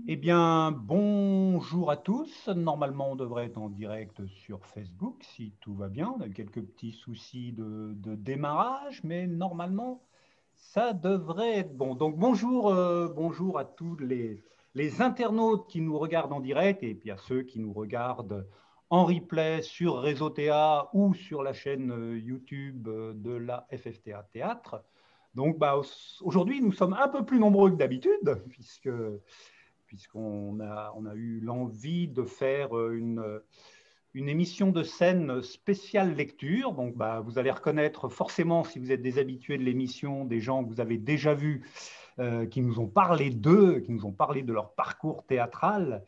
Eh bien, bonjour à tous. Normalement, on devrait être en direct sur Facebook, si tout va bien. On a eu quelques petits soucis de démarrage, mais normalement, ça devrait être bon. Donc, bonjour, bonjour à tous les internautes qui nous regardent en direct et puis à ceux qui nous regardent en replay sur Réseau Théâtre ou sur la chaîne YouTube de la FFTA Théâtre. Donc, aujourd'hui, nous sommes un peu plus nombreux que d'habitude, puisqu'on a eu l'envie de faire une émission de scène spéciale lecture. Donc, vous allez reconnaître forcément, si vous êtes des habitués de l'émission, des gens que vous avez déjà vus, qui nous ont parlé d'eux, qui nous ont parlé de leur parcours théâtral.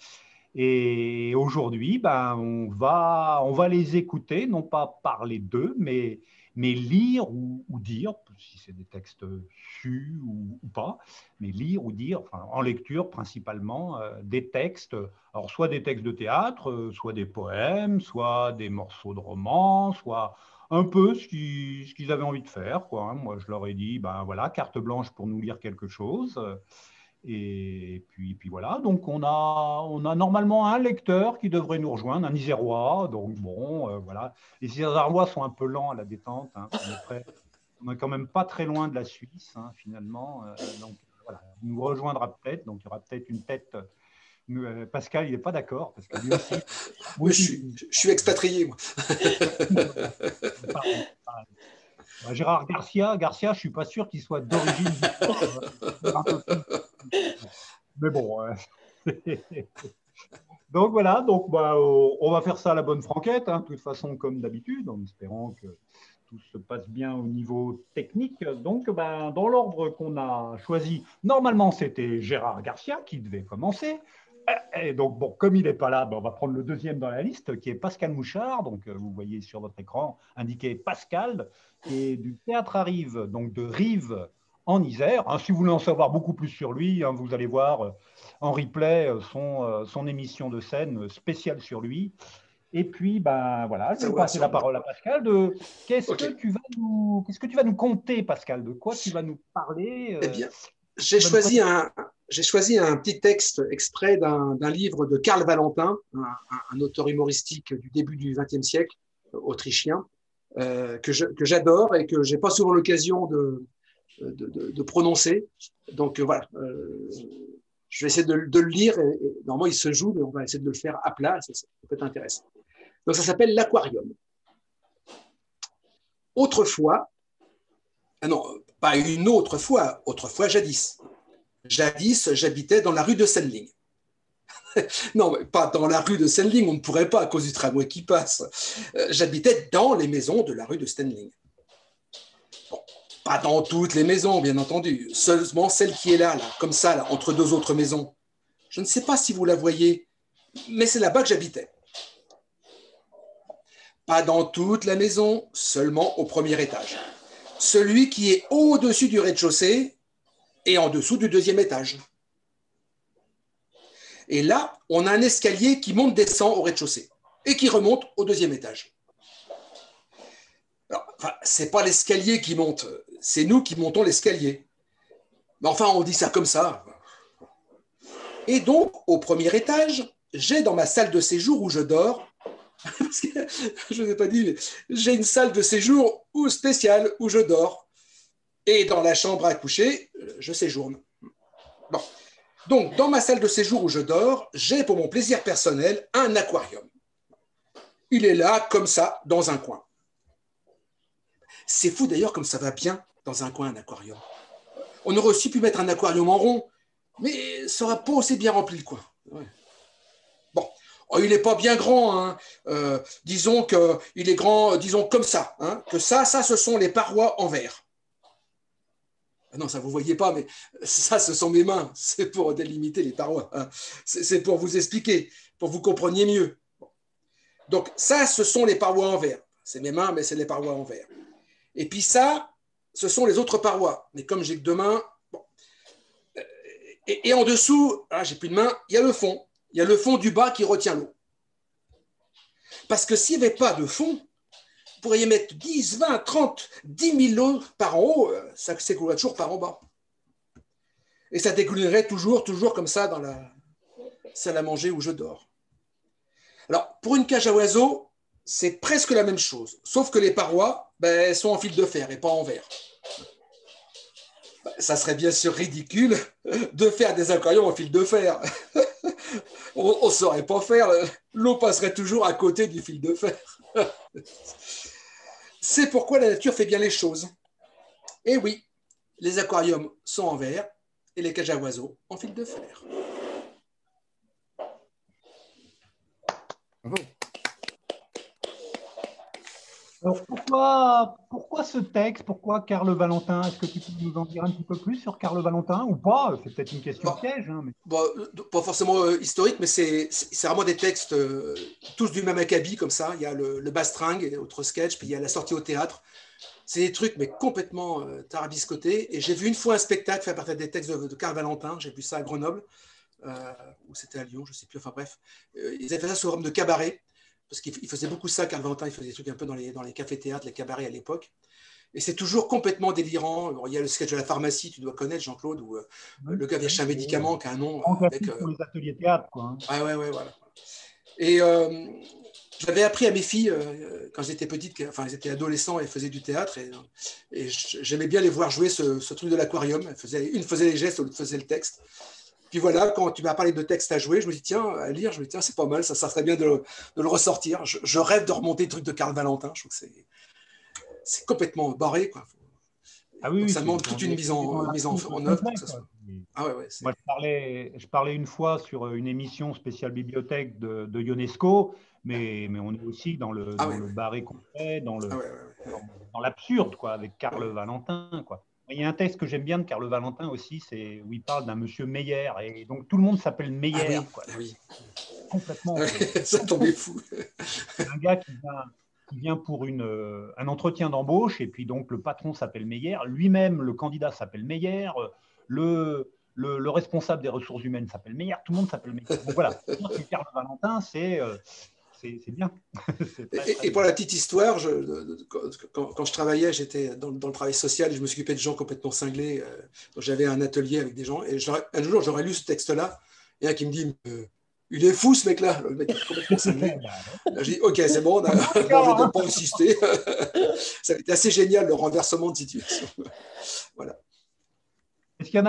Et aujourd'hui, on va les écouter, non pas parler d'eux, mais lire ou dire, si c'est des textes sus ou pas, mais lire ou dire, enfin, en lecture principalement, des textes, alors soit des textes de théâtre, soit des poèmes, soit des morceaux de romans, soit un peu ce qu'ils avaient envie de faire, quoi, hein. Moi, je leur ai dit, voilà, carte blanche pour nous lire quelque chose. Et puis voilà, donc on a normalement un lecteur qui devrait nous rejoindre, un Isérois. Donc bon, voilà. Les Isérois sont un peu lents à la détente, hein. On est quand même pas très loin de la Suisse, hein, finalement. Donc voilà, il nous rejoindra peut-être. Donc il y aura peut-être une tête. Pascal, il n'est pas d'accord, parce que lui aussi. Moi, je suis expatrié, moi. Pareil, pareil. Gérard Garcia, je ne suis pas sûr qu'il soit d'origine. Mais bon. Donc voilà, donc on va faire ça à la bonne franquette, hein, de toute façon, comme d'habitude, en espérant que tout se passe bien au niveau technique. Donc, dans l'ordre qu'on a choisi, normalement, c'était Gérard Garcia qui devait commencer. Et donc, bon, comme il n'est pas là, on va prendre le deuxième dans la liste, qui est Pascal Mouchard. Donc, vous voyez sur votre écran indiqué Pascal, qui est du Théâtre à Rive, donc de Rive en Isère. Hein, si vous voulez en savoir beaucoup plus sur lui, hein, vous allez voir en replay son émission de scène spéciale sur lui. Et puis, voilà, je vais passer la parole à Pascal. Qu'est-ce que tu vas nous conter, Pascal? De quoi tu vas nous parler? Eh bien, j'ai choisi un petit texte extrait d'un livre de Karl Valentin, un auteur humoristique du début du XXe siècle, autrichien, que j'adore et que je n'ai pas souvent l'occasion de prononcer. Donc voilà, je vais essayer de le lire. Et normalement, il se joue, mais on va essayer de le faire à plat. Ça peut être intéressant. Donc ça s'appelle l'Aquarium. Autrefois, non, pas une autre fois, autrefois jadis. Jadis, j'habitais dans la rue de Senling. Non, mais pas dans la rue de Senling, on ne pourrait pas à cause du tramway qui passe. J'habitais dans les maisons de la rue de Senling. Bon, pas dans toutes les maisons, bien entendu, seulement celle qui est là, comme ça, là, entre deux autres maisons. Je ne sais pas si vous la voyez, mais c'est là-bas que j'habitais. Pas dans toute la maison, seulement au premier étage. Celui qui est au-dessus du rez-de-chaussée et en dessous du deuxième étage. Et là, on a un escalier qui monte-descend au rez-de-chaussée et qui remonte au deuxième étage. Alors, c'est pas l'escalier qui monte, c'est nous qui montons l'escalier. Mais enfin, on dit ça comme ça. Et donc, au premier étage, j'ai dans ma salle de séjour où je dors, parce que je ne vous ai pas dit, mais j'ai une salle de séjour spéciale où je dors. Et dans la chambre à coucher, je séjourne. Bon. Donc, dans ma salle de séjour où je dors, j'ai pour mon plaisir personnel un aquarium. Il est là, comme ça, dans un coin. C'est fou d'ailleurs comme ça va bien dans un coin, un aquarium. On aurait aussi pu mettre un aquarium en rond, mais ça n'aurait pas aussi bien rempli le coin. Ouais. Bon, oh, il n'est pas bien grand, hein. Disons qu'il est grand, disons comme ça, hein, que ça, ce sont les parois en verre. Non, ça vous voyez pas, mais ça, ce sont mes mains. C'est pour délimiter les parois. Hein. C'est pour vous expliquer, pour que vous compreniez mieux. Donc ça, ce sont les parois en verre. C'est mes mains, mais c'est les parois en verre. Et puis ça, ce sont les autres parois. Mais comme j'ai que deux mains, bon. Et en dessous, j'ai plus de main, il y a le fond. Il y a le fond du bas qui retient l'eau. Parce que s'il n'y avait pas de fond, vous pourriez mettre 10, 20, 30, 10 000 lots par en haut, ça s'écoulerait toujours par en bas. Et ça dégoulinerait toujours comme ça dans la salle à manger où je dors. Alors, pour une cage à oiseaux, c'est presque la même chose, sauf que les parois elles sont en fil de fer et pas en verre. Ça serait bien sûr ridicule de faire des aquariums en fil de fer. On ne saurait pas faire, l'eau passerait toujours à côté du fil de fer. C'est pourquoi la nature fait bien les choses. Et oui, les aquariums sont en verre et les cages à oiseaux en fil de fer. Bravo. Alors pourquoi ce texte? Pourquoi Karl Valentin? Est-ce que tu peux nous en dire un petit peu plus sur Karl Valentin ou pas? C'est peut-être une question piège. Hein, mais... pas forcément historique, mais c'est vraiment des textes tous du même acabit comme ça. Il y a le bastringue, autre sketch, puis il y a la sortie au théâtre. C'est des trucs mais complètement tarabiscotés. Et j'ai vu une fois un spectacle fait à partir des textes de Karl Valentin. J'ai vu ça à Grenoble, ou c'était à Lyon, je ne sais plus. Enfin bref, ils avaient fait ça sous forme de cabaret. Parce qu'il faisait beaucoup ça, Karl Valentin, il faisait des trucs un peu dans les cafés-théâtres, les cabarets à l'époque. Et c'est toujours complètement délirant. Bon, il y a le sketch de la pharmacie, tu dois connaître, Jean-Claude, où le gars vient chez un médicament qui a un nom. Pour les ateliers théâtre, quoi. Ouais, voilà. Et j'avais appris à mes filles, quand j'étais petite, enfin, elles étaient adolescents et faisaient du théâtre. Et j'aimais bien les voir jouer ce truc de l'aquarium. Une faisait les gestes, l'autre faisait le texte. Puis voilà, quand tu m'as parlé de texte à jouer, je me dis, tiens, à lire, je me dis, tiens, c'est pas mal, ça serait bien de le ressortir. Je rêve de remonter le truc de Karl Valentin. Je trouve que c'est complètement barré, quoi. Ah oui, ça demande toute une mise en œuvre. Ah ouais, moi, je parlais une fois sur une émission spéciale bibliothèque de Ionesco, mais on est aussi dans le barré complet, dans l'absurde, quoi, avec Karl Valentin, quoi. Il y a un texte que j'aime bien de Karl Valentin aussi, c'est où il parle d'un monsieur Meyer, et donc tout le monde s'appelle Meyer. Complètement. Ça tombait fou. Un gars qui vient pour un entretien d'embauche, et puis donc le patron s'appelle Meyer, lui-même, le candidat s'appelle Meyer, le responsable des ressources humaines s'appelle Meyer, tout le monde s'appelle Meyer. Donc voilà, Karl Valentin, c'est bien. Et pour la petite histoire, quand je travaillais, j'étais dans le travail social et je me suis occupé de gens complètement cinglés. Donc j'avais un atelier avec des gens et un jour, j'aurais lu ce texte-là et un qui me dit il est fou ce mec-là, le mec est complètement cinglé. Là, je dis ok, c'est bon, on a envie de ne pas insister. Ça a été assez génial le renversement de situation. Voilà. Est-ce qu'il y en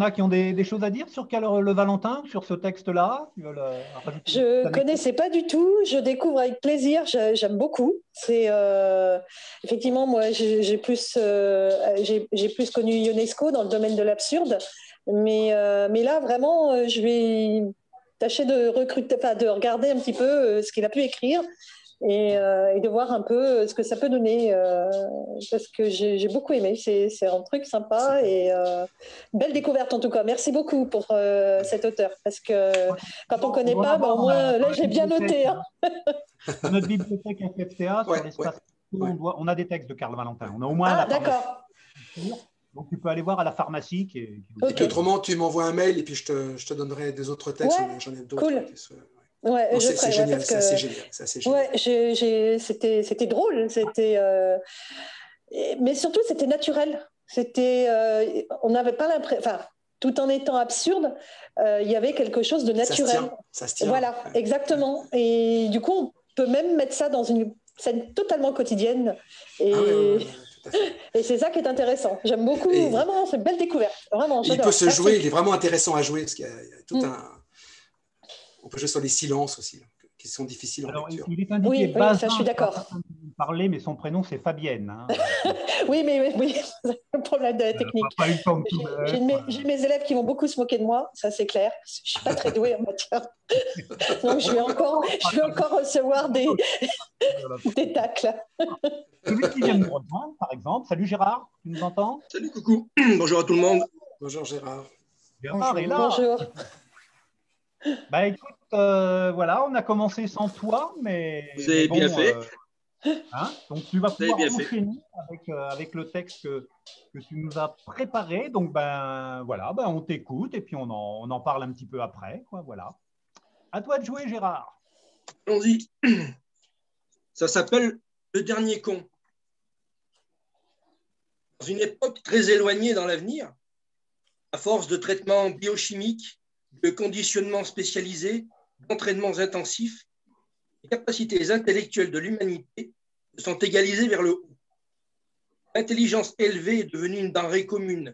a qui ont des choses à dire sur Karl Valentin, sur ce texte-là? Je ne connaissais pas du tout, je découvre avec plaisir, j'aime beaucoup. C'est effectivement, moi, j'ai plus connu Ionesco dans le domaine de l'absurde, mais là, vraiment, je vais tâcher de regarder un petit peu ce qu'il a pu écrire. Et de voir un peu ce que ça peut donner, parce que j'ai beaucoup aimé. C'est un truc sympa et belle découverte en tout cas. Merci beaucoup pour cet auteur, parce que quand on ne connaît pas, au moins là j'ai bien noté. Hein. Dans notre bibliothèque FFTA, sur l'espace, on a des textes de Karl Valentin. On a au moins d'accord. Donc tu peux aller voir à la pharmacie. Autrement, tu m'envoies un mail et puis je te donnerai des autres textes. J'en ai d'autres. Cool. Ouais, c'est génial, c'est assez génial. Ouais, c'était drôle, mais surtout c'était naturel. On n'avait pas l'impression, enfin, tout en étant absurde, il y avait quelque chose de naturel. Ça se tient. Voilà, exactement. Et du coup, on peut même mettre ça dans une scène totalement quotidienne. Et c'est ça qui est intéressant. J'aime beaucoup, vraiment, c'est une belle découverte. Vraiment, il peut se jouer, il est vraiment intéressant à jouer parce qu'il y a tout on peut jouer sur les silences aussi, qui sont difficiles en lecture. Il est indiqué Bazin, ça, je suis d'accord. Parler, mais son prénom, c'est Fabienne. Hein. oui, le problème de la technique. J'ai mes élèves qui vont beaucoup se moquer de moi, ça c'est clair. Je ne suis pas très douée en matière. Donc je vais encore recevoir des tacles. Celui qui vient de nous rejoindre, par exemple. Salut Gérard, tu nous entends? Salut, coucou. Bonjour à tout le monde. Bonjour Gérard. Gérard est là. Bonjour. Bah écoute, voilà, on a commencé sans toi, mais vous avez bien fait. Donc tu vas pouvoir enchaîner avec le texte que tu nous as préparé. Donc voilà, on t'écoute et puis on en parle un petit peu après, quoi. Voilà. À toi de jouer, Gérard. Allons-y. Ça s'appelle le dernier con. Dans une époque très éloignée dans l'avenir, à force de traitements biochimiques, de conditionnements spécialisés, d'entraînements intensifs, les capacités intellectuelles de l'humanité se sont égalisées vers le haut. L'intelligence élevée est devenue une denrée commune.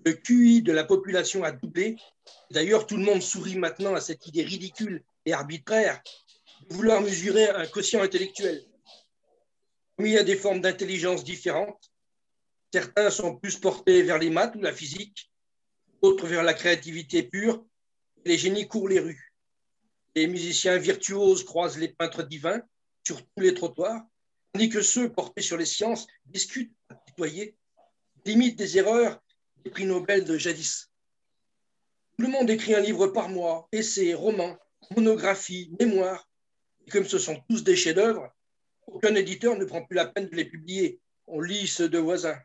Le QI de la population a doublé. D'ailleurs, tout le monde sourit maintenant à cette idée ridicule et arbitraire de vouloir mesurer un quotient intellectuel. Comme il y a des formes d'intelligence différentes, certains sont plus portés vers les maths ou la physique, d'autres vers la créativité pure, et les génies courent les rues. Les musiciens virtuoses croisent les peintres divins sur tous les trottoirs, tandis que ceux portés sur les sciences discutent, apitoyés, limitent des erreurs des prix Nobel de jadis. Tout le monde écrit un livre par mois, essais, romans, monographies, mémoires, et comme ce sont tous des chefs-d'œuvre, aucun éditeur ne prend plus la peine de les publier. On lit ceux de voisins.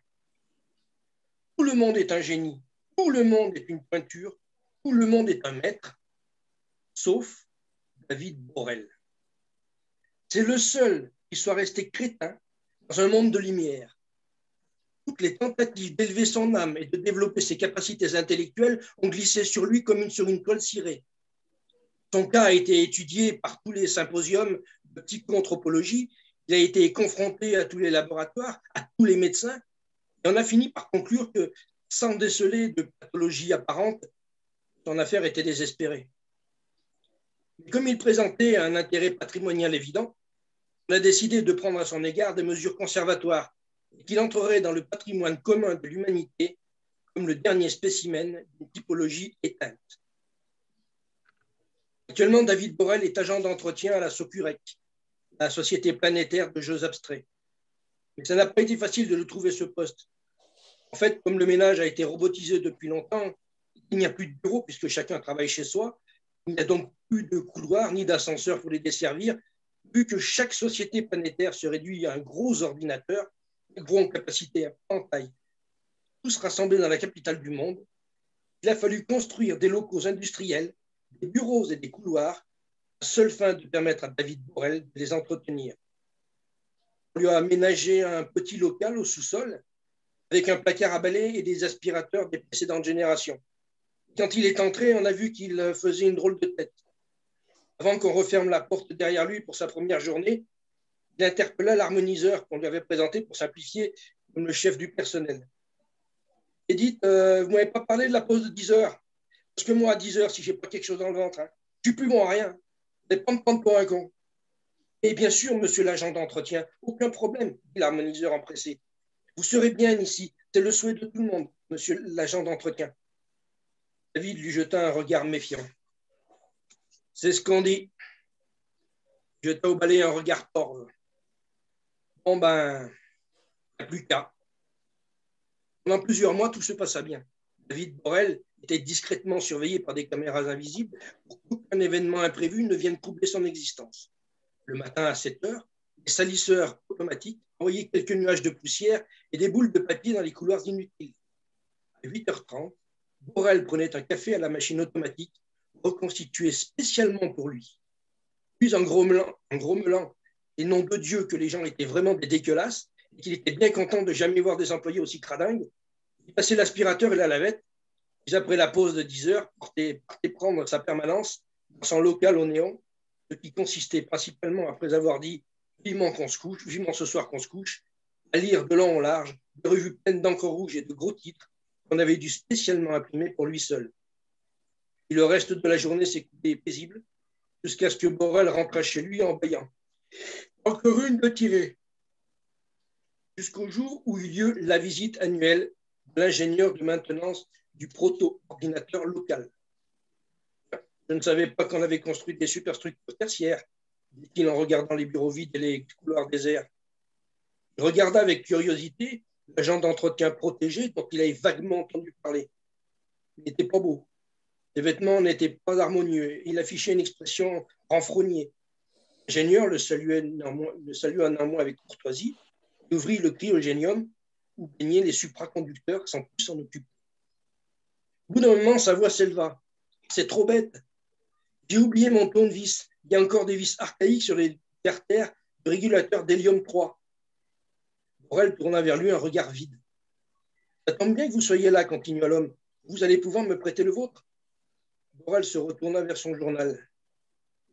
Tout le monde est un génie, tout le monde est une pointure, tout le monde est un maître, sauf David Borel. C'est le seul qui soit resté crétin dans un monde de lumière. Toutes les tentatives d'élever son âme et de développer ses capacités intellectuelles ont glissé sur lui comme sur une toile cirée. Son cas a été étudié par tous les symposiums de psychoanthropologie, il a été confronté à tous les laboratoires, à tous les médecins, et on a fini par conclure que, sans déceler de pathologie apparente, son affaire était désespérée. Mais comme il présentait un intérêt patrimonial évident, on a décidé de prendre à son égard des mesures conservatoires et qu'il entrerait dans le patrimoine commun de l'humanité comme le dernier spécimen d'une typologie éteinte. Actuellement, David Borel est agent d'entretien à la SOCUREC, la Société planétaire de jeux abstraits. Mais ça n'a pas été facile de le trouver ce poste. En fait, comme le ménage a été robotisé depuis longtemps, il n'y a plus de bureau puisque chacun travaille chez soi. Il n'y a donc plus de couloir ni d'ascenseur pour les desservir, vu que chaque société planétaire se réduit à un gros ordinateur, gros en capacité en taille. Tous rassemblés dans la capitale du monde, il a fallu construire des locaux industriels, des bureaux et des couloirs, à la seule fin de permettre à David Borel de les entretenir. On lui a aménagé un petit local au sous-sol, avec un placard à balai et des aspirateurs des précédentes générations. Quand il est entré, on a vu qu'il faisait une drôle de tête. Avant qu'on referme la porte derrière lui pour sa première journée, il interpella l'harmoniseur qu'on lui avait présenté pour simplifier comme le chef du personnel. Et dites, vous ne m'avez pas parlé de la pause de 10 heures. Parce que moi, à 10 heures, si je n'ai pas quelque chose dans le ventre, je ne suis plus bon à rien. Vous n'allez pas me prendre pour un con. Et bien sûr, monsieur l'agent d'entretien, aucun problème, dit l'harmoniseur empressé. Vous serez bien ici, c'est le souhait de tout le monde, monsieur l'agent d'entretien. David lui jeta un regard méfiant. C'est ce qu'on dit. Il jeta au balai un regard torve. Bon ben, il n'y a plus qu'à. Pendant plusieurs mois, tout se passa bien. David Borel était discrètement surveillé par des caméras invisibles pour qu'aucun événement imprévu ne vienne troubler son existence. Le matin à 7 heures, les salisseurs automatiques envoyaient quelques nuages de poussière et des boules de papier dans les couloirs inutiles. À 8h30, Borel prenait un café à la machine automatique reconstituée spécialement pour lui. Puis en grommelant, et nom de Dieu que les gens étaient vraiment des dégueulasses et qu'il était bien content de jamais voir des employés aussi cradingues, il passait l'aspirateur et la lavette. Puis après la pause de 10 heures, partait prendre sa permanence dans son local au néon, ce qui consistait principalement, après avoir dit vivement qu'on se couche, vivement ce soir qu'on se couche, à lire de long en large des revues pleines d'encre rouge et de gros titres qu'on avait dû spécialement imprimer pour lui seul. Et le reste de la journée s'écoulait paisible, jusqu'à ce que Borel rentra chez lui en bâillant. Encore une de tirée. Jusqu'au jour où eut lieu la visite annuelle de l'ingénieur de maintenance du proto-ordinateur local. Je ne savais pas qu'on avait construit des superstructures tertiaires, dit-il en regardant les bureaux vides et les couloirs déserts. Il regarda avec curiosité l'agent d'entretien protégé dont il avait vaguement entendu parler. Il n'était pas beau. Ses vêtements n'étaient pas harmonieux. Il affichait une expression renfrognée. L'ingénieur le salua néanmoins avec courtoisie et ouvrit le cryogénium où baignaient les supraconducteurs sans plus s'en occuper. Au bout d'un moment, sa voix s'éleva. « C'est trop bête. J'ai oublié mon tournevis. Il y a encore des vis archaïques sur les carters de régulateur d'hélium 3. Borel tourna vers lui un regard vide. Ça tombe bien que vous soyez là, continua l'homme. Vous allez pouvoir me prêter le vôtre. Borel se retourna vers son journal.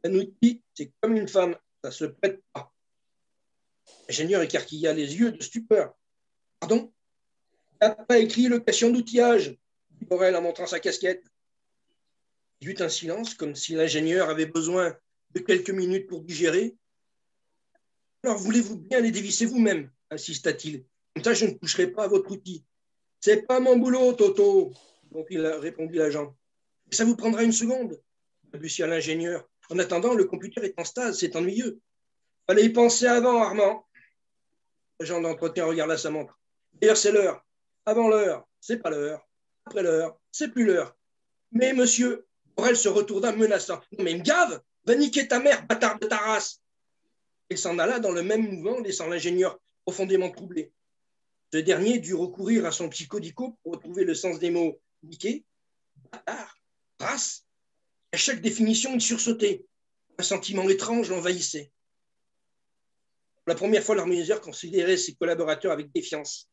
Un outil, c'est comme une femme, ça ne se prête pas. L'ingénieur écarquilla les yeux de stupeur. Pardon? Tu n'as pas écrit location d'outillage, dit Borel en montrant sa casquette. Il y eut un silence, comme si l'ingénieur avait besoin de quelques minutes pour digérer. Alors voulez-vous bien les dévisser vous-même, insista-t-il. Comme ça, je ne toucherai pas à votre outil. C'est pas mon boulot, Toto, répondit l'agent. Ça vous prendra une seconde, balbutia l'ingénieur. En attendant, le computer est en stase, c'est ennuyeux. Fallait y penser avant, Armand. L'agent d'entretien regarda sa montre. D'ailleurs, c'est l'heure. Avant l'heure, c'est pas l'heure. Après l'heure, c'est plus l'heure. Mais monsieur, Borel se retourna menaçant. Non, mais il me gave. Va niquer ta mère, bâtard de ta race. Il s'en alla dans le même mouvement, laissant l'ingénieur profondément troublé. Ce dernier dut recourir à son psychodico pour retrouver le sens des mots niquer, bâtard, race. À chaque définition, il sursautait. Un sentiment étrange l'envahissait. Pour la première fois, l'harmoniseur considérait ses collaborateurs avec défiance.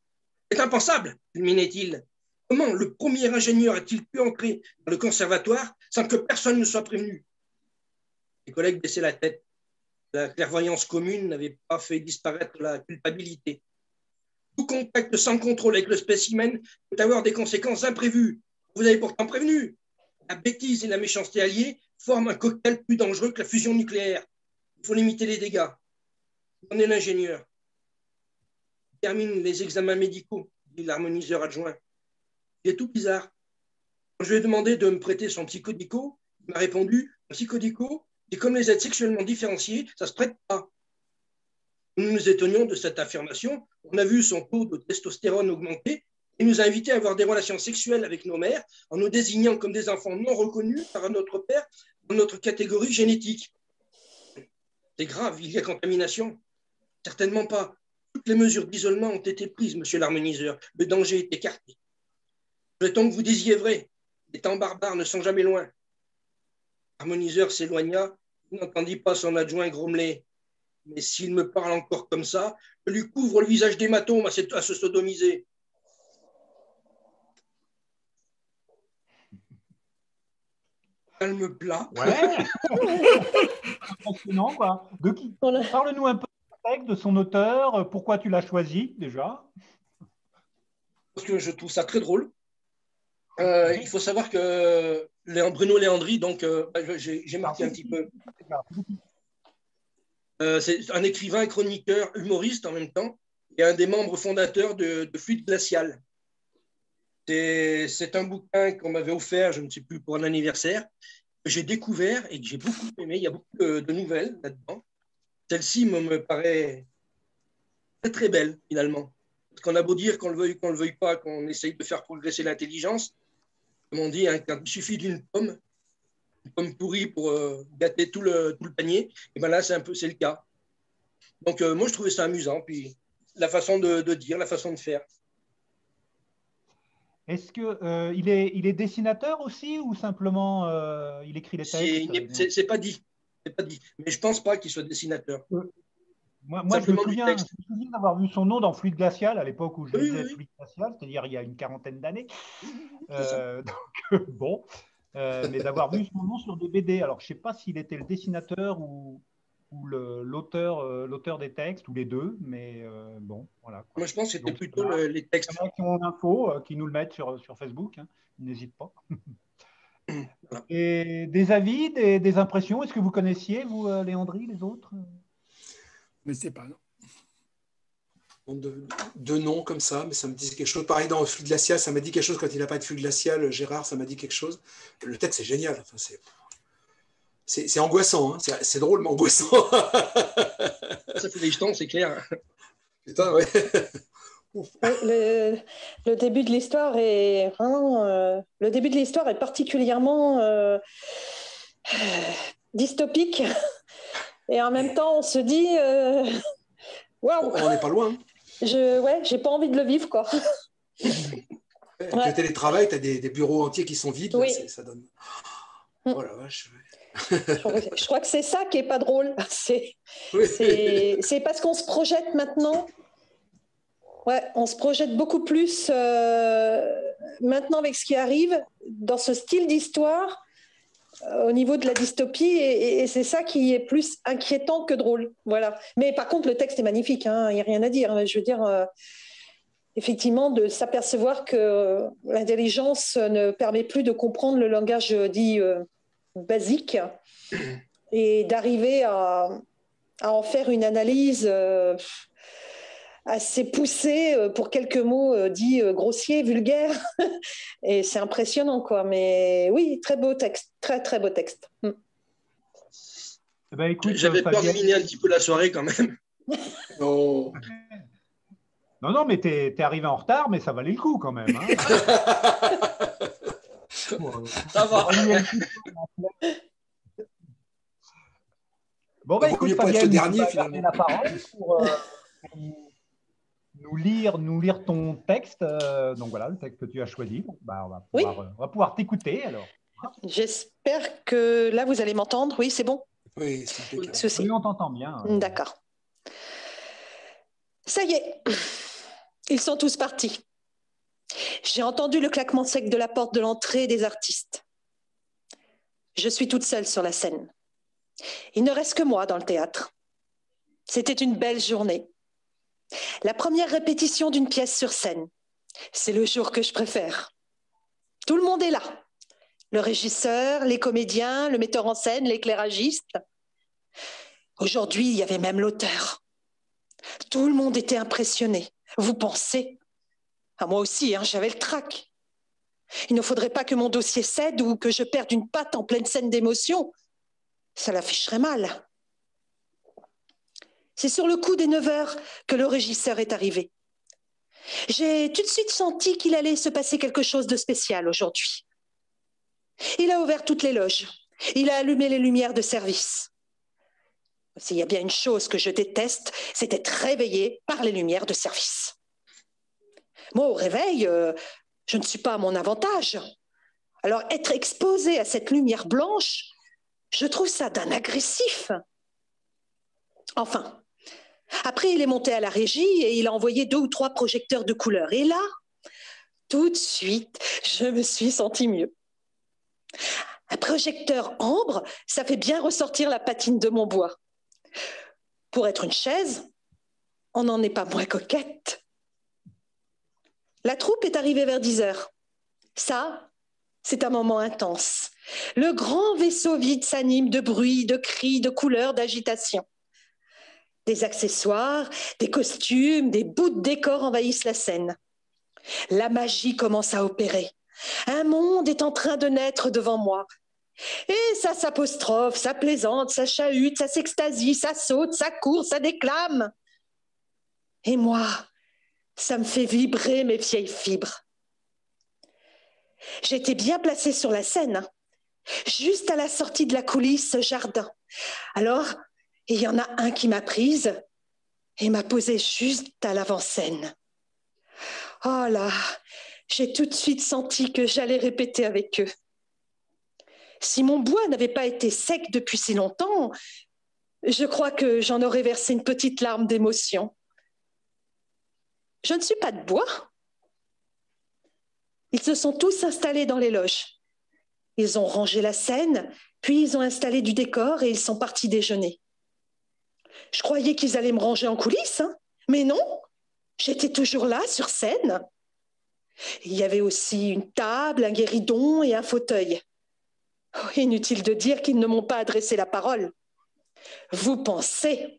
C'est impensable, fulminait-il. Comment le premier ingénieur a-t-il pu entrer dans le conservatoire sans que personne ne soit prévenu? Les collègues baissaient la tête. La clairvoyance commune n'avait pas fait disparaître la culpabilité. Tout contact sans contrôle avec le spécimen peut avoir des conséquences imprévues. Vous avez pourtant prévenu. La bêtise et la méchanceté alliées forment un cocktail plus dangereux que la fusion nucléaire. Il faut limiter les dégâts. On est l'ingénieur. Il termine les examens médicaux, dit l'harmoniseur adjoint. Il est tout bizarre. Quand je lui ai demandé de me prêter son psychodico, il m'a répondu « Un psychodico, c'est comme les êtres sexuellement différenciés, ça ne se prête pas. » Nous nous étonnions de cette affirmation. On a vu son taux de testostérone augmenter et nous a invités à avoir des relations sexuelles avec nos mères en nous désignant comme des enfants non reconnus par notre père dans notre catégorie génétique. C'est grave, il y a contamination. Certainement pas. Toutes les mesures d'isolement ont été prises, monsieur l'harmoniseur. Le danger est écarté. Le temps que vous disiez vrai. Les temps barbares ne sont jamais loin. L'harmoniseur s'éloigna. Il n'entendit pas son adjoint grommeler. Mais s'il me parle encore comme ça, je lui couvre le visage d'hématome à se sodomiser. Calme plat. Ouais. Impressionnant, quoi. De qui? Parle-nous un peu de son auteur. Pourquoi tu l'as choisi, déjà? Parce que je trouve ça très drôle. Il faut savoir que Bruno Léandri, donc j'ai marqué un petit peu. C'est un écrivain, chroniqueur, humoriste en même temps, et un des membres fondateurs de Fluide Glacial. C'est un bouquin qu'on m'avait offert, je ne sais plus, pour un anniversaire, que j'ai découvert et que j'ai beaucoup aimé. Il y a beaucoup de nouvelles là-dedans. Celle-ci me paraît très, très belle, finalement. Parce qu'on a beau dire qu'on le veuille pas, qu'on essaye de faire progresser l'intelligence, comme on dit, hein, quand il suffit d'une pomme pourrie pour gâter tout le panier, et bien là, c'est le cas. Donc, moi, je trouvais ça amusant. Puis, la façon de dire, la façon de faire. Est-ce qu'il est dessinateur aussi ou simplement il écrit les textes? C'est pas dit. Mais je ne pense pas qu'il soit dessinateur. Moi je me souviens d'avoir vu son nom dans Fluide Glacial à l'époque où je lisais Fluide Glacial, c'est-à-dire il y a une quarantaine d'années. Donc, bon. Mais d'avoir vu son nom sur des BD. Alors, je ne sais pas s'il était le dessinateur ou l'auteur des textes, ou les deux, mais bon, voilà. Moi, je pense que c'était plutôt les textes. Il y en a qui ont l'info, qui nous le mettent sur Facebook, hein. N'hésite pas. Et des avis, des impressions, est-ce que vous connaissiez, vous, Léandri, les autres? Mais c'est pas, non. De noms comme ça, mais ça me disait quelque chose. Pareil dans Flux glacial, ça m'a dit quelque chose quand il n'a pas de flux glacial. Gérard, ça m'a dit quelque chose. Le texte, c'est génial. Enfin, c'est angoissant. Hein. C'est drôle, mais angoissant. Ça fait des jetons, c'est clair. Putain, ouais. Le début de l'histoire est vraiment, le début de l'histoire est particulièrement dystopique. Et en même temps, on se dit, waouh. On n'est pas loin. Hein. J'ai pas envie de le vivre, quoi. Avec le télétravail, tu as des bureaux entiers qui sont vides. Oui. Là, ça donne. Oh la vache. Je crois que c'est ça qui est pas drôle. C'est parce qu'on se projette maintenant Ouais, on se projette beaucoup plus maintenant avec ce qui arrive dans ce style d'histoire au niveau de la dystopie et c'est ça qui est plus inquiétant que drôle. Voilà. Mais par contre, le texte est magnifique, hein, il n'y a rien à dire. Je veux dire, effectivement, de s'apercevoir que l'intelligence ne permet plus de comprendre le langage dit basique et d'arriver à en faire une analyse assez poussée pour quelques mots dits grossiers, vulgaires. Et c'est impressionnant, quoi. Mais oui, très beau texte, très, très beau texte. Eh ben, écoute, j'avais peur de miner un petit peu la soirée quand même. Non. Non, mais t'es arrivé en retard, mais ça valait le coup quand même. Hein. Ça va. Bon, bah, écoute, pour être le dernier, tu vas finalement. garder la parole pour nous lire ton texte. Donc voilà, le texte que tu as choisi. Donc, bah, on va pouvoir t'écouter alors. J'espère que là, vous allez m'entendre. Oui, c'est bon? Oui, c'est impeccable. Oui, on t'entend bien. D'accord. Ça y est, ils sont tous partis. J'ai entendu le claquement sec de la porte de l'entrée des artistes. Je suis toute seule sur la scène. Il ne reste que moi dans le théâtre. C'était une belle journée. La première répétition d'une pièce sur scène. C'est le jour que je préfère. Tout le monde est là. Le régisseur, les comédiens, le metteur en scène, l'éclairagiste. Aujourd'hui, il y avait même l'auteur. Tout le monde était impressionné. Vous pensez? Moi aussi, hein, j'avais le trac. Il ne faudrait pas que mon dossier cède ou que je perde une patte en pleine scène d'émotion. Ça l'afficherait mal. C'est sur le coup des 9 heures que le régisseur est arrivé. J'ai tout de suite senti qu'il allait se passer quelque chose de spécial aujourd'hui. Il a ouvert toutes les loges. Il a allumé les lumières de service. S'il y a bien une chose que je déteste, c'est être réveillée par les lumières de service. Moi, au réveil, je ne suis pas à mon avantage. Alors, être exposée à cette lumière blanche, je trouve ça d'un agressif. Enfin, après, il est monté à la régie et il a envoyé 2 ou 3 projecteurs de couleur. Et là, tout de suite, je me suis sentie mieux. Un projecteur ambre, ça fait bien ressortir la patine de mon bois. Pour être une chaise, on n'en est pas moins coquette. La troupe est arrivée vers 10 heures. Ça, c'est un moment intense. Le grand vaisseau vide s'anime de bruit, de cris, de couleurs, d'agitation. Des accessoires, des costumes, des bouts de décor envahissent la scène. La magie commence à opérer. Un monde est en train de naître devant moi. Et ça s'apostrophe, ça plaisante, ça chahute, ça s'extasie, ça saute, ça court, ça déclame. Et moi, ça me fait vibrer mes vieilles fibres. J'étais bien placée sur la scène, juste à la sortie de la coulisse jardin. Alors, il y en a un qui m'a prise et m'a posée juste à l'avant-scène. Oh là, j'ai tout de suite senti que j'allais répéter avec eux. Si mon bois n'avait pas été sec depuis si longtemps, je crois que j'en aurais versé une petite larme d'émotion. Je ne suis pas de bois. Ils se sont tous installés dans les loges. Ils ont rangé la scène, puis ils ont installé du décor et ils sont partis déjeuner. Je croyais qu'ils allaient me ranger en coulisses, hein, mais non, j'étais toujours là, sur scène. Il y avait aussi une table, un guéridon et un fauteuil. Oh, inutile de dire qu'ils ne m'ont pas adressé la parole. Vous pensez,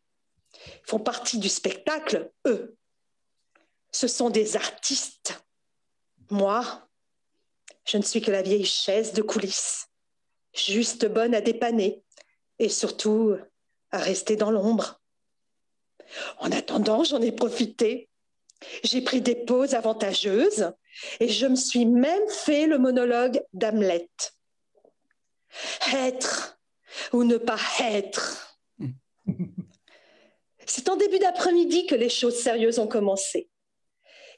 ils font partie du spectacle, eux. Ce sont des artistes. Moi, je ne suis que la vieille chaise de coulisses, juste bonne à dépanner et surtout à rester dans l'ombre. En attendant, j'en ai profité. J'ai pris des pauses avantageuses et je me suis même fait le monologue d'Hamlet. Être ou ne pas être. C'est en début d'après-midi que les choses sérieuses ont commencé.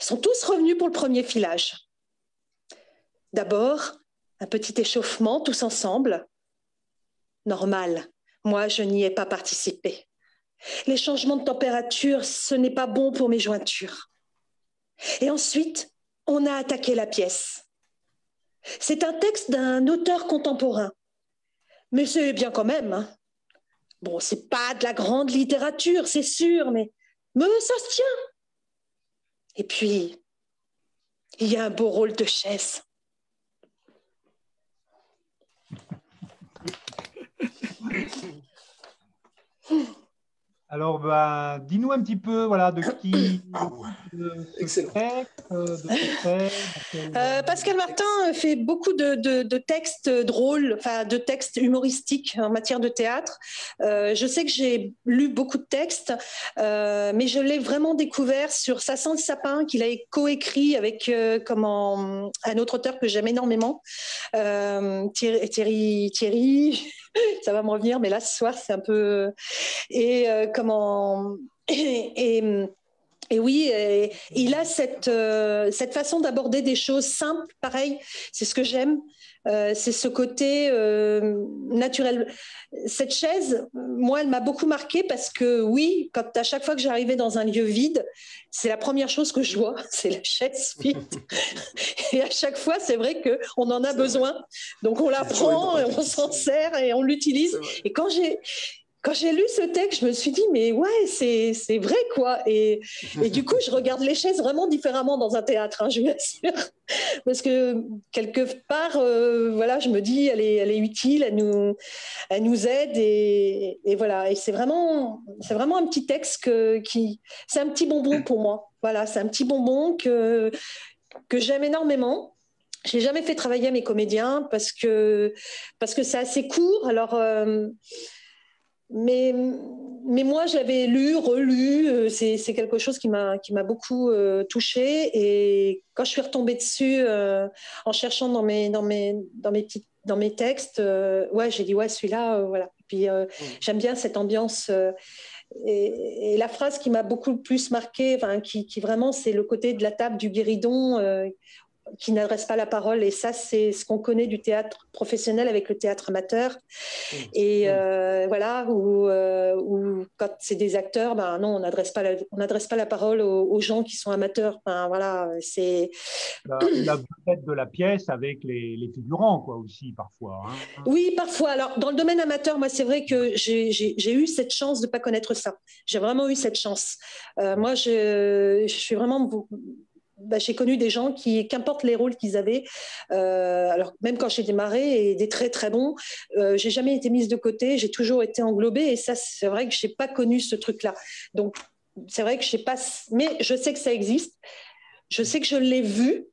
Ils sont tous revenus pour le premier filage. D'abord, un petit échauffement tous ensemble. Normal, moi je n'y ai pas participé. Les changements de température, ce n'est pas bon pour mes jointures. Et ensuite, on a attaqué la pièce. C'est un texte d'un auteur contemporain. Mais c'est bien quand même. Hein. Bon, c'est pas de la grande littérature, c'est sûr, mais ça se tient. Et puis, il y a un beau rôle de chaise. Alors, dis-nous un petit peu, voilà, de qui Excellent. Pascal Martin fait beaucoup de textes drôles, enfin de textes humoristiques en matière de théâtre. Je sais que j'ai lu beaucoup de textes, mais je l'ai vraiment découvert sur Ça sent le sapin, qu'il a coécrit avec un autre auteur que j'aime énormément, Thierry. Ça va me revenir, mais là ce soir c'est un peu et oui, il a cette façon d'aborder des choses simples, pareil, c'est ce que j'aime, c'est ce côté naturel. Cette chaise, moi, elle m'a beaucoup marquée parce que oui, à chaque fois que j'arrivais dans un lieu vide, c'est la première chose que je vois, c'est la chaise vide. Et à chaque fois, c'est vrai qu'on en a besoin. Donc on la prend, on s'en sert et on l'utilise. Et quand j'ai lu ce texte, je me suis dit, mais ouais, c'est vrai, quoi. Et du coup, je regarde les chaises vraiment différemment dans un théâtre, hein, je vous assure. Parce que, quelque part, voilà, je me dis, elle est utile, elle nous aide. Et voilà. Et c'est vraiment un petit texte c'est un petit bonbon pour moi. Voilà, c'est un petit bonbon que j'aime énormément. Je n'ai jamais fait travailler mes comédiens parce que c'est assez court. Alors... Mais moi, je l'avais lu, relu, c'est quelque chose qui m'a beaucoup touchée. Et quand je suis retombée dessus, en cherchant dans mes textes, ouais, j'ai dit, ouais, celui-là, voilà. Et puis, j'aime bien cette ambiance. Et la phrase qui m'a beaucoup plus marquée, qui vraiment, c'est le côté de la table du guéridon, qui n'adresse pas la parole. Et ça, c'est ce qu'on connaît du théâtre professionnel avec le théâtre amateur. Et voilà, où quand c'est des acteurs, non, on n'adresse pas la parole aux gens qui sont amateurs. Voilà, c'est... La vedette de la pièce avec les figurants, quoi, aussi, parfois. Hein. Oui, parfois. Alors, dans le domaine amateur, moi, c'est vrai que j'ai eu cette chance de ne pas connaître ça. J'ai vraiment eu cette chance. Moi, je suis vraiment... j'ai connu des gens qu'importe les rôles qu'ils avaient, alors même quand j'ai démarré, et des très très bons, j'ai jamais été mise de côté, j'ai toujours été englobée, et ça, c'est vrai que j'ai pas connu ce truc-là. Donc, c'est vrai que je sais pas, mais je sais que ça existe, je sais que je l'ai vu,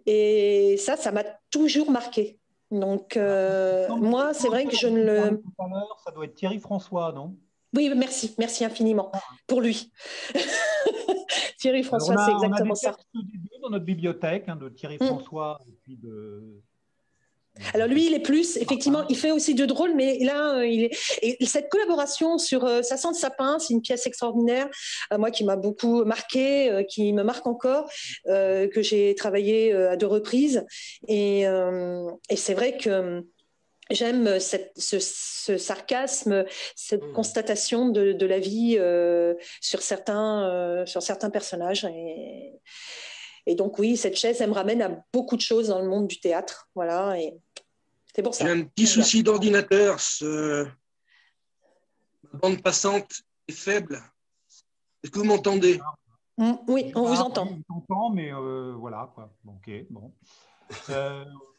et ça m'a toujours marqué. Donc, moi, c'est vrai que je ne le... Ça doit être Thierry François, non? Oui, merci infiniment pour lui. Thierry François, c'est exactement ça. On a des textes dans notre bibliothèque de Thierry François et puis de... Alors lui, il est plus, effectivement, il fait aussi de drôle, mais là, et cette collaboration sur Ça sent le sapin, c'est une pièce extraordinaire, moi qui m'a beaucoup marqué, qui me marque encore, que j'ai travaillé à 2 reprises, et c'est vrai que j'aime ce sarcasme, cette constatation de la vie sur certains personnages. Et donc oui, cette chaise, elle me ramène à beaucoup de choses dans le monde du théâtre. Voilà, et c'est pour ça. J'ai un petit souci d'ordinateur. Ma bande passante est faible. Est-ce que vous m'entendez? Oui, on vous entend. Oui, on t'entend, mais voilà, quoi. Ok, bon.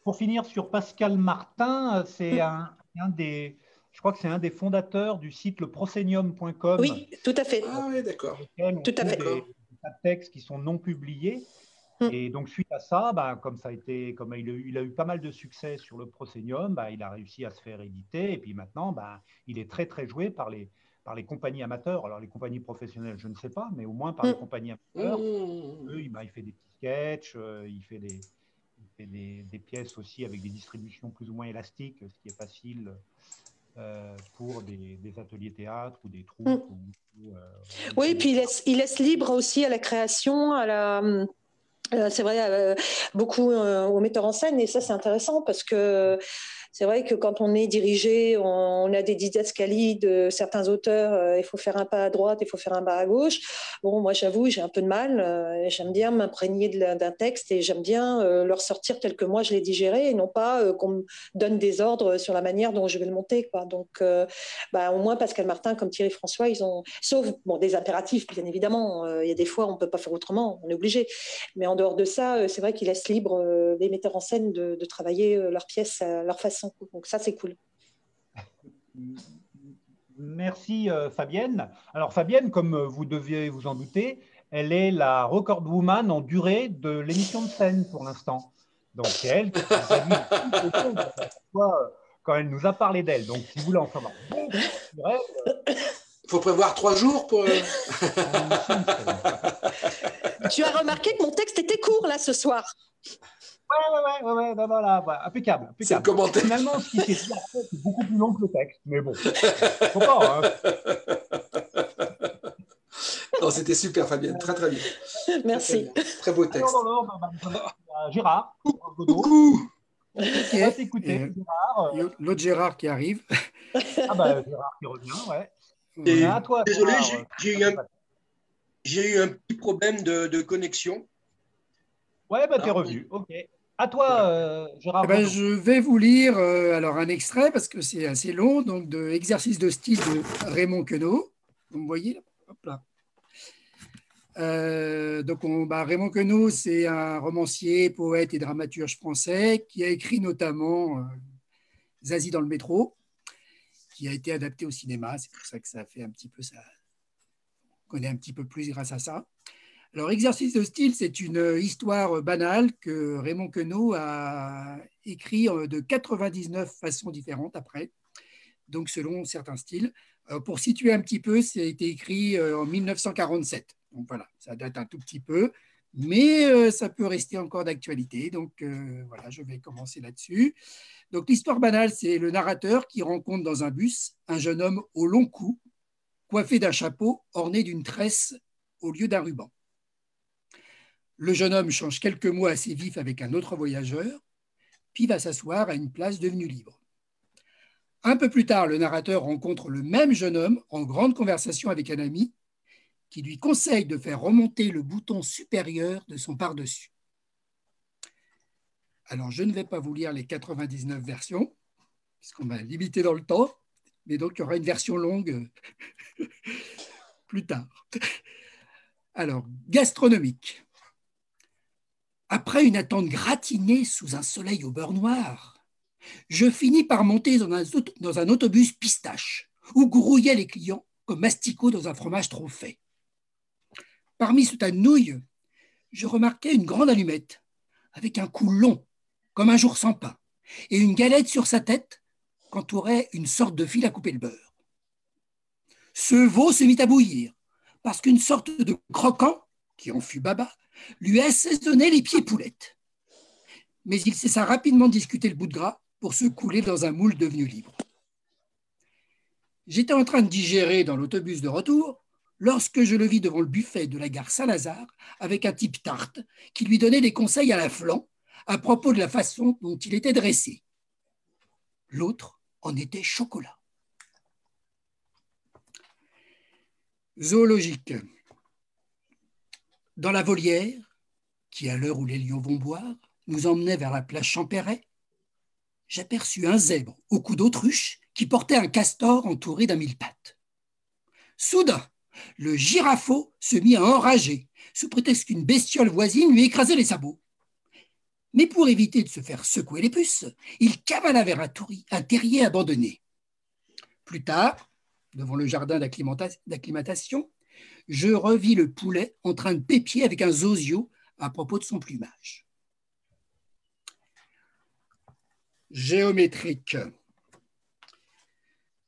Pour finir sur Pascal Martin, c'est je crois que c'est un des fondateurs du site leproscenium.com. Oui, tout à fait. Ah oui, d'accord. Tout à fait. Des textes qui sont non publiés. Et donc, suite à ça, comme il a eu pas mal de succès sur le Proscenium, il a réussi à se faire éditer. Et puis maintenant, il est très, très joué par les compagnies amateurs. Alors, les compagnies professionnelles, je ne sais pas, mais au moins par les compagnies amateurs. Il fait des petits sketchs, il fait des pièces aussi avec des distributions plus ou moins élastiques, ce qui est facile pour des ateliers théâtre ou des troupes. Oui, puis il laisse libre aussi à la création, c'est vrai, beaucoup aux metteurs en scène, et ça c'est intéressant parce que c'est vrai que quand on est dirigé, on a des didascalies de certains auteurs, il faut faire un pas à droite, il faut faire un pas à gauche. Bon, moi, j'avoue, j'ai un peu de mal. J'aime bien m'imprégner d'un texte et j'aime bien le ressortir tel que moi je l'ai digéré et non pas qu'on me donne des ordres sur la manière dont je vais le monter, quoi. Donc, au moins, Pascal Martin, comme Thierry François, ils ont, sauf bon, des impératifs, bien évidemment. Il y a des fois, on ne peut pas faire autrement, on est obligé. Mais en dehors de ça, c'est vrai qu'ils laissent libre les metteurs en scène de travailler leurs pièces à leur façon. Donc, ça, c'est cool. Merci Fabienne. Alors Fabienne, comme vous deviez vous en douter, elle est la record woman en durée de l'émission de scène pour l'instant. Donc c'est elle qui organise toutes les choses à chaque fois, quand elle nous a parlé d'elle. Donc si vous voulez en savoir beaucoup sur elle, il faut prévoir 3 jours pour... Tu as remarqué que mon texte était court là ce soir. Ouais, voilà, impeccable. C'est le commentaire. Finalement, ce qui s'est dit, c'est beaucoup plus long que le texte, mais bon, faut pas. Non, c'était super, Fabienne, très très bien. Merci. Très beau texte. Gérard, coucou. On va t'écouter, Gérard. L'autre Gérard qui arrive. Gérard qui revient, ouais. Et toi, désolé, Gérard, j'ai eu un petit problème de connexion. Ouais, t'es revenu, ok. À toi, Gérard. Je vais vous lire alors un extrait parce que c'est assez long, donc de Exercice de style de Raymond Queneau. Vous voyez là, hop là. Raymond Queneau, c'est un romancier, poète et dramaturge français qui a écrit notamment Zazie dans le métro, qui a été adapté au cinéma. C'est pour ça que ça fait un petit peu ça. On connaît un petit peu plus grâce à ça. Alors, Exercice de style, c'est une histoire banale que Raymond Queneau a écrit de 99 façons différentes après, donc selon certains styles. Pour situer un petit peu, ça a été écrit en 1947. Donc voilà, ça date un tout petit peu, mais ça peut rester encore d'actualité. Donc voilà, je vais commencer là-dessus. Donc l'histoire banale, c'est le narrateur qui rencontre dans un bus un jeune homme au long cou, coiffé d'un chapeau orné d'une tresse au lieu d'un ruban. Le jeune homme change quelques mots assez vifs avec un autre voyageur, puis va s'asseoir à une place devenue libre. Un peu plus tard, le narrateur rencontre le même jeune homme en grande conversation avec un ami qui lui conseille de faire remonter le bouton supérieur de son pardessus. Alors, je ne vais pas vous lire les 99 versions, puisqu'on m'a limité dans le temps, mais donc il y aura une version longue plus tard. Alors, gastronomique. Après une attente gratinée sous un soleil au beurre noir, je finis par monter dans un autobus pistache où grouillaient les clients comme asticots dans un fromage trop fait. Parmi ce tas de nouilles, je remarquais une grande allumette avec un cou long comme un jour sans pain et une galette sur sa tête qu'entourait une sorte de fil à couper le beurre. Ce veau se mit à bouillir parce qu'une sorte de croquant, qui en fut baba, lui assaisonnait les pieds poulettes. Mais il cessa rapidement de discuter le bout de gras pour se couler dans un moule devenu libre. J'étais en train de digérer dans l'autobus de retour lorsque je le vis devant le buffet de la gare Saint-Lazare avec un type tarte qui lui donnait des conseils à la flan à propos de la façon dont il était dressé. L'autre en était chocolat. Zoologique. Dans la volière, qui à l'heure où les lions vont boire, nous emmenait vers la place Champéret, j'aperçus un zèbre au cou d'autruche qui portait un castor entouré d'un mille-pattes. Soudain, le girafeau se mit à enrager, sous prétexte qu'une bestiole voisine lui écrasait les sabots. Mais pour éviter de se faire secouer les puces, il cavala vers un terrier abandonné. Plus tard, devant le jardin d'acclimatation, je revis le poulet en train de pépier avec un zozio à propos de son plumage. Géométrique.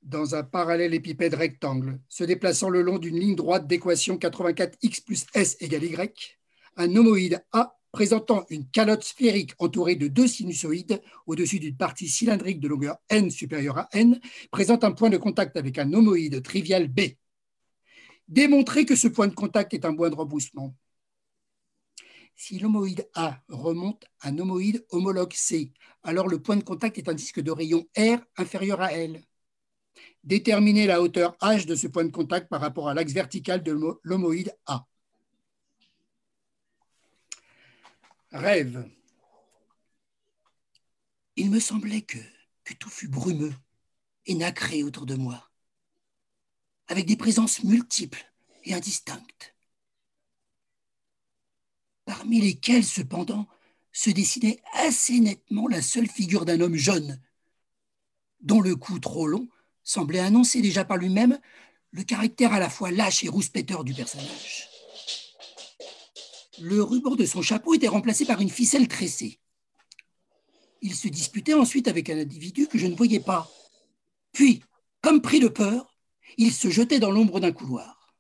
Dans un parallélépipède rectangle, se déplaçant le long d'une ligne droite d'équation 84x plus s égale y, un homoïde A présentant une calotte sphérique entourée de deux sinusoïdes au-dessus d'une partie cylindrique de longueur n supérieure à n, présente un point de contact avec un homoïde trivial B. Démontrer que ce point de contact est un point de rebroussement. Si l'homoïde A remonte à un homoïde homologue C, alors le point de contact est un disque de rayon R inférieur à L. Déterminer la hauteur H de ce point de contact par rapport à l'axe vertical de l'homoïde A. Rêve. Il me semblait que tout fut brumeux et nacré autour de moi, avec des présences multiples et indistinctes, parmi lesquelles, cependant, se dessinait assez nettement la seule figure d'un homme jeune, dont le cou trop long semblait annoncer déjà par lui-même le caractère à la fois lâche et rouspéteur du personnage. Le ruban de son chapeau était remplacé par une ficelle tressée. Il se disputait ensuite avec un individu que je ne voyais pas. Puis, comme pris de peur, il se jetait dans l'ombre d'un couloir.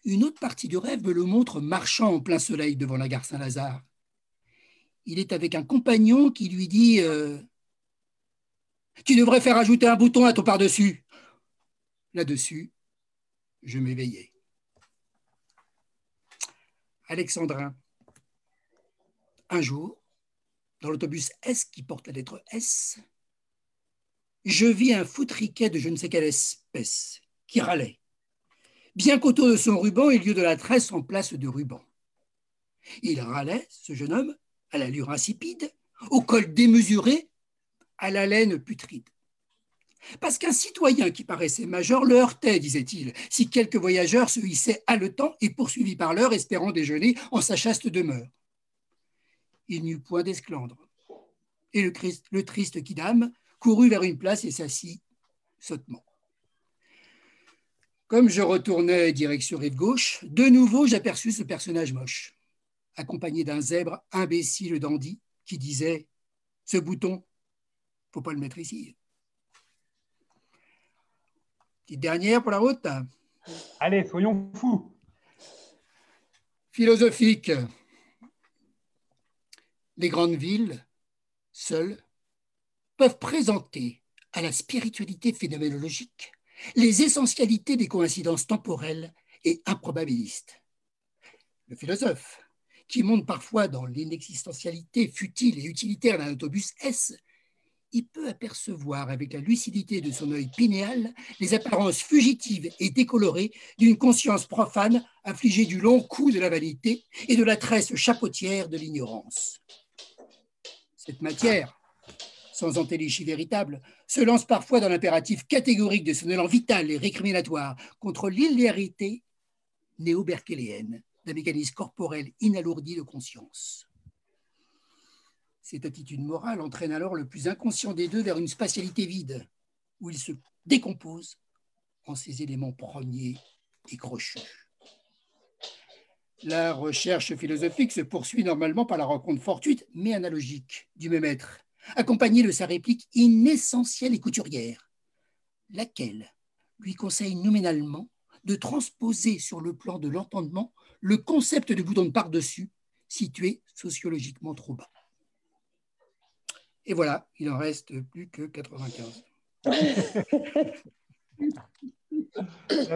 Une autre partie du rêve me le montre marchant en plein soleil devant la gare Saint-Lazare. Il est avec un compagnon qui lui dit « Tu devrais faire ajouter un bouton à ton par-dessus. » Là-dessus, je m'éveillai. Alexandrin. Un jour, dans l'autobus S qui porte la lettre S, je vis un foutriquet de je ne sais quelle espèce qui râlait, bien qu'autour de son ruban, il y eut de la tresse en place de ruban. Il râlait, ce jeune homme, à l'allure insipide, au col démesuré, à la laine putride. Parce qu'un citoyen qui paraissait majeur le heurtait, disait-il, si quelques voyageurs se hissaient haletants et poursuivis par l'heure, espérant déjeuner en sa chaste demeure. Il n'y eut point d'esclandre. Et le triste quidam courut vers une place et s'assit sottement. Comme je retournais direction rive gauche, de nouveau j'aperçus ce personnage moche, accompagné d'un zèbre imbécile dandy qui disait « Ce bouton, faut pas le mettre ici. » Petite dernière pour la route. Allez, soyons fous. Philosophique. Les grandes villes, seules, peuvent présenter à la spiritualité phénoménologique les essentialités des coïncidences temporelles et improbabilistes. Le philosophe, qui monte parfois dans l'inexistentialité futile et utilitaire d'un autobus S, il peut apercevoir avec la lucidité de son œil pinéal les apparences fugitives et décolorées d'une conscience profane affligée du long cou de la vanité et de la tresse chapeautière de l'ignorance. Cette matière, sans antéléchie véritable, se lance parfois dans l'impératif catégorique de son élan vital et récriminatoire contre l'hilarité néo-berkéléenne d'un mécanisme corporel inalourdi de conscience. Cette attitude morale entraîne alors le plus inconscient des deux vers une spatialité vide, où il se décompose en ses éléments premiers et crochus. La recherche philosophique se poursuit normalement par la rencontre fortuite, mais analogique, du même être, accompagnée de sa réplique inessentielle et couturière, laquelle lui conseille nominalement de transposer sur le plan de l'entendement le concept de bouton de par-dessus, situé sociologiquement trop bas. Et voilà, il en reste plus que 95.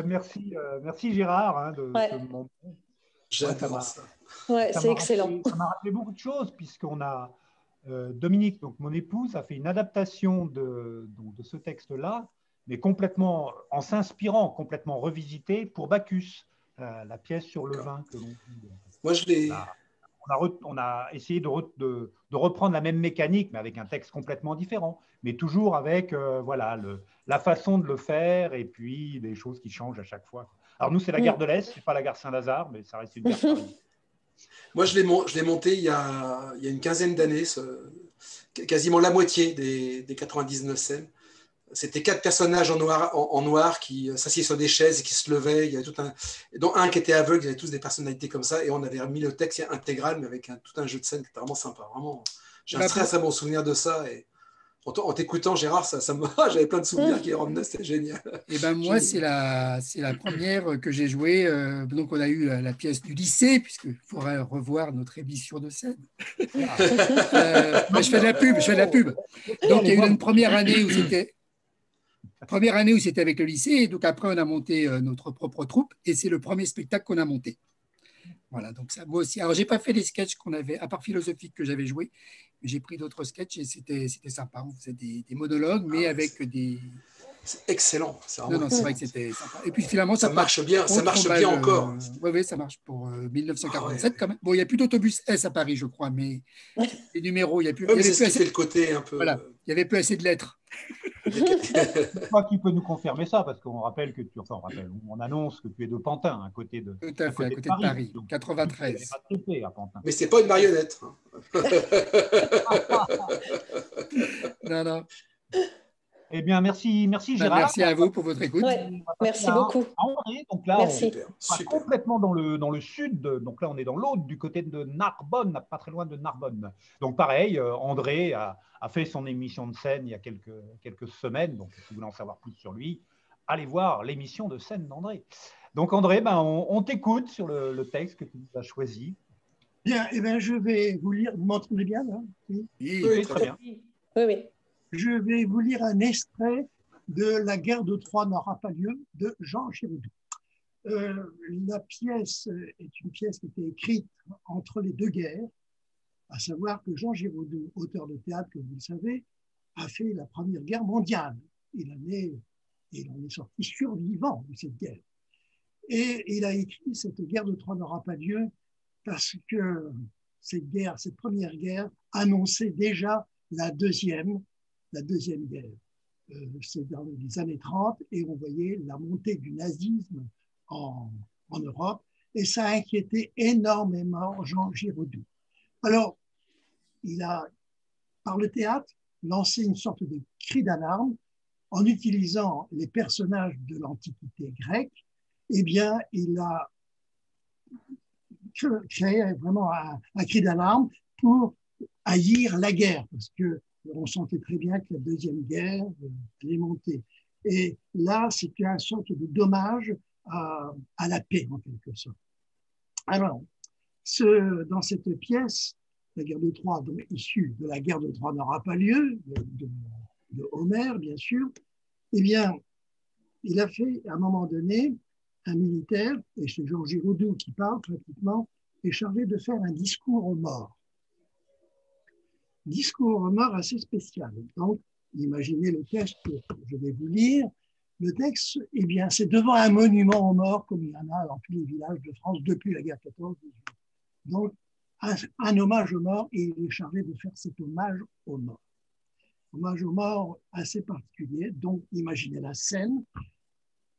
Merci Gérard hein, de Ouais. ce moment. J'adore ça. Ouais, c'est excellent. Ça m'a rappelé beaucoup de choses, puisqu'on a Dominique, donc mon épouse, a fait une adaptation de ce texte-là, mais complètement en s'inspirant, complètement revisité pour Bacchus, la pièce sur le vin que l'on dit. Moi, je l'ai. On a essayé de reprendre la même mécanique, mais avec un texte complètement différent, mais toujours avec voilà, la façon de le faire et puis des choses qui changent à chaque fois. Alors nous, c'est la gare de l'Est, c'est pas la gare Saint-Lazare, mais ça reste une gare parisienne. Moi, je l'ai monté il y a une quinzaine d'années, quasiment la moitié des 99 scènes. C'était 4 personnages en noir qui s'assiedent sur des chaises et qui se levaient. Il y avait dont un qui était aveugle, il y avait tous des personnalités comme ça. Et on avait mis le texte intégral, mais avec tout un jeu de scène qui était vraiment sympa. Vraiment, j'ai un très bon souvenir de ça. Et en t'écoutant, Gérard, j'avais plein de souvenirs qui revenaient, c'était génial. Et ben moi, c'est la première que j'ai jouée. Donc, on a eu la pièce du lycée, puisqu'il faudrait revoir notre émission de scène. Je fais de la pub. Donc, il y a eu une première année où c'était avec le lycée, et donc après, on a monté notre propre troupe, et c'est le premier spectacle qu'on a monté. Voilà, donc ça, moi aussi. Alors, j'ai pas fait les sketchs qu'on avait, à part philosophique que j'avais joué, mais j'ai pris d'autres sketchs et c'était sympa. On faisait des monologues, mais avec des C'est excellent. Non, c'est vrai que c'était sympa. Et puis finalement, ça marche bien. Ça marche bien encore. Oui, ça marche pour 1947 quand même. Bon, il n'y a plus d'autobus S à Paris, je crois, mais les numéros, il n'y a plus. Oui, mais c'est ce qui fait le côté un peu. Voilà, il n'y avait plus assez de lettres. C'est toi qui peux nous confirmer ça, parce qu'on rappelle que on annonce que tu es de Pantin, à côté de Tout à fait, à côté de Paris, donc, 93. À Pantin. Mais c'est pas une marionnette. Non. Eh bien, merci Gérard. Merci à vous pour votre écoute. Ouais, merci beaucoup. André, donc là, merci. on est complètement dans le sud. Donc là, on est dans l'Aude, du côté de Narbonne, pas très loin de Narbonne. Donc pareil, André a fait son émission de scène il y a quelques semaines. Donc si vous voulez en savoir plus sur lui, allez voir l'émission de scène d'André. Donc André, on t'écoute sur le texte que tu nous as choisi. Bien, je vais vous lire. Vous m'entendez bien là? Oui, très bien. Oui. Je vais vous lire un extrait de La guerre de Troie n'aura pas lieu de Jean Giraudoux. La pièce est une pièce qui était écrite entre les deux guerres, à savoir que Jean Giraudoux, auteur de théâtre, comme vous le savez, a fait la Première Guerre mondiale. Il en est sorti survivant de cette guerre. Et il a écrit cette guerre de Troie n'aura pas lieu parce que cette première guerre annonçait déjà la deuxième guerre. C'est dans les années 30 et on voyait la montée du nazisme en Europe et ça a inquiété énormément Jean Giraudoux. Alors, il a, par le théâtre, lancé une sorte de cri d'alarme en utilisant les personnages de l'Antiquité grecque. Eh bien, il a créé vraiment un cri d'alarme pour haïr la guerre, parce que on sentait très bien que la Deuxième Guerre allait monter. Et là, c'était une sorte de dommage à la paix, en quelque sorte. Alors, dans cette pièce, la guerre de Troie, donc issue de la guerre de Troie n'aura pas lieu, de Homère, bien sûr, eh bien, il a fait, à un moment donné, un militaire, et c'est Jean Giraudoux qui parle pratiquement, est chargé de faire un discours aux morts. Discours aux morts assez spécial. Donc, imaginez le texte que je vais vous lire. Le texte, eh bien, c'est devant un monument aux morts, comme il y en a dans tous les villages de France depuis la guerre 14-18. Donc, un hommage aux morts, et il est chargé de faire cet hommage aux morts. Hommage aux morts assez particulier. Donc, imaginez la scène,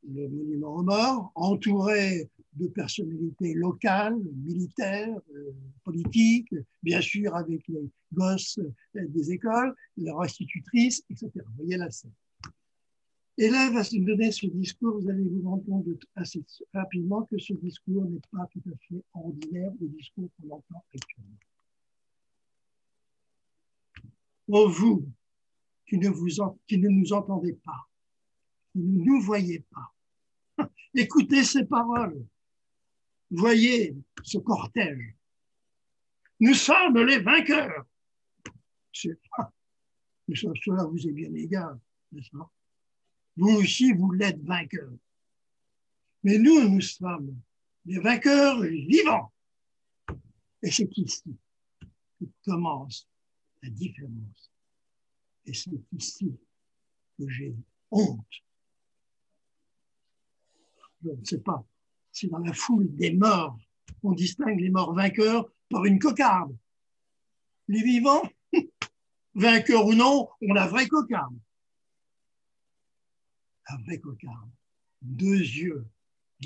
le monument aux morts, entouré de personnalités locales, militaires, politiques, bien sûr avec les gosses des écoles, leurs institutrices, etc. Vous voyez la scène. Et là, il va se donner ce discours, vous allez vous rendre compte assez rapidement que ce discours n'est pas tout à fait ordinaire au discours qu'on entend actuellement. Oh vous, qui ne nous entendez pas, qui ne nous voyez pas, écoutez ces paroles. Voyez ce cortège. Nous sommes les vainqueurs. Mais cela vous est bien égal, n'est-ce pas? Vous aussi, vous l'êtes vainqueurs. Mais nous sommes les vainqueurs vivants. Et c'est ici que commence la différence. Et c'est ici que j'ai honte. Je ne sais pas. C'est dans la foule des morts qu'on distingue les morts vainqueurs par une cocarde. Les vivants, vainqueurs ou non, ont la vraie cocarde. La vraie cocarde. 2 yeux,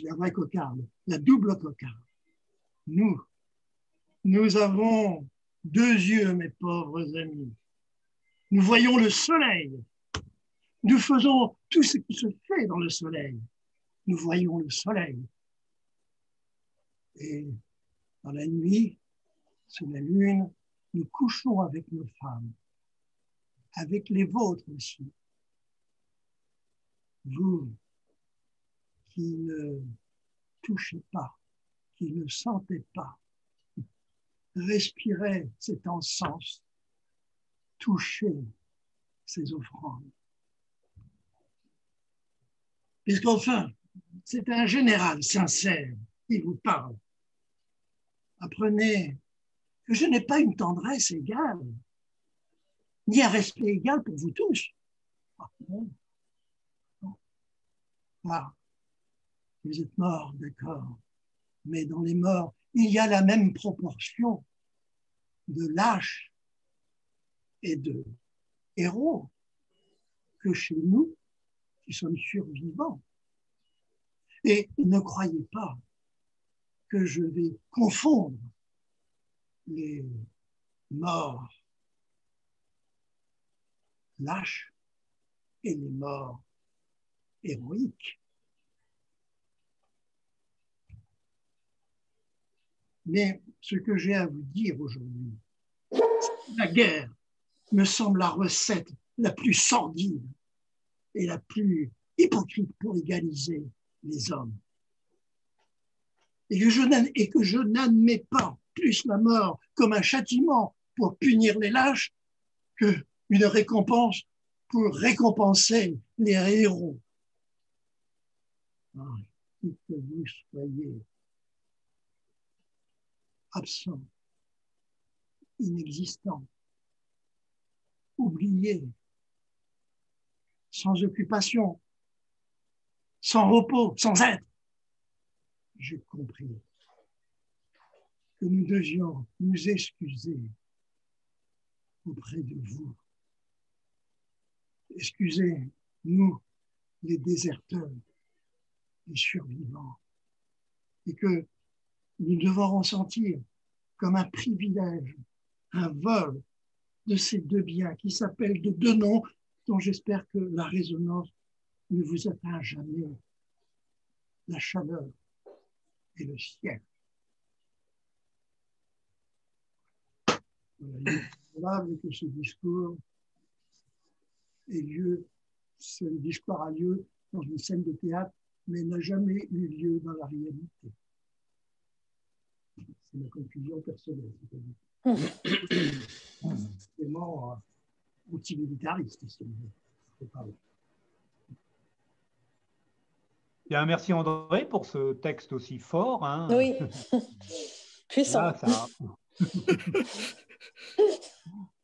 la vraie cocarde, la double cocarde. Nous avons 2 yeux, mes pauvres amis. Nous voyons le soleil. Nous faisons tout ce qui se fait dans le soleil. Nous voyons le soleil. Et dans la nuit, sous la lune, nous couchons avec nos femmes, avec les vôtres aussi. Vous qui ne touchez pas, qui ne sentez pas, respirez cet encens, touchez ces offrandes. Puisqu'enfin, c'est un général sincère qui vous parle. Apprenez que je n'ai pas une tendresse égale, ni un respect égal pour vous tous. Ah, vous êtes morts, d'accord. Mais dans les morts, il y a la même proportion de lâches et de héros que chez nous qui sommes survivants. Et ne croyez pas que je vais confondre les morts lâches et les morts héroïques. Mais ce que j'ai à vous dire aujourd'hui, la guerre me semble la recette la plus sordide et la plus hypocrite pour égaliser les hommes. Et que je n'admets pas plus la mort comme un châtiment pour punir les lâches qu'une récompense pour récompenser les héros. Ah, que vous soyez absent, inexistant, oublié, sans occupation, sans repos, sans être. J'ai compris que nous devions nous excuser auprès de vous. Excusez, nous, les déserteurs, les survivants, et que nous devons ressentir comme un privilège, un vol de ces deux biens qui s'appellent de deux noms dont j'espère que la résonance ne vous atteint jamais, la chaleur et le ciel. Il est probable que ce discours ait lieu, ce discours a lieu dans une scène de théâtre, mais n'a jamais eu lieu dans la réalité. C'est ma conclusion personnelle. C'est vraiment antimilitariste. Bien, merci André pour ce texte aussi fort. Hein. Oui, puissant. Là, ça...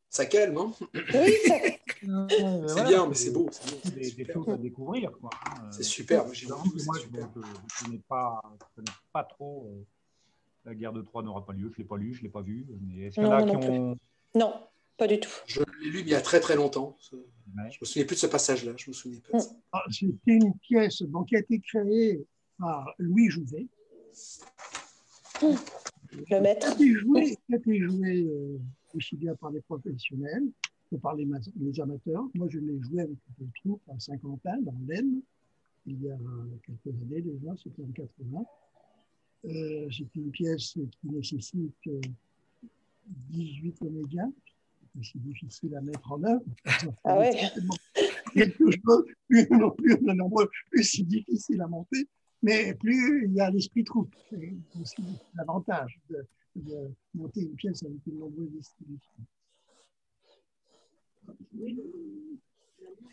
Ça calme, hein? Oui, ça... C'est voilà, bien, mais c'est beau. Des choses à découvrir. C'est super. Moi, je ne connais pas trop La guerre de Troie n'aura pas lieu. Je ne l'ai pas lu, je ne l'ai pas vu. Mais est-ce qu'il y en a qui ont... Non, pas du tout. Je l'ai lu il y a très très longtemps. Ouais. Je ne me souviens plus de ce passage-là. Je me souviens pas de ça. C'était une pièce qui a été créée par Louis Jouvet. Le maître. Qui a été joué aussi bien par les professionnels que par les amateurs. Moi, je l'ai joué avec une troupe à Saint-Quentin, dans l'Aisne, il y a quelques années déjà, c'était en 80. C'est une pièce qui nécessite 18 comédiens. C'est difficile à mettre en œuvre. Ah ouais. Quelque chose, plus le nombre, plus c'est difficile à monter, mais plus il y a l'esprit troupe. C'est aussi l'avantage de monter une pièce avec une nombreuse distribution.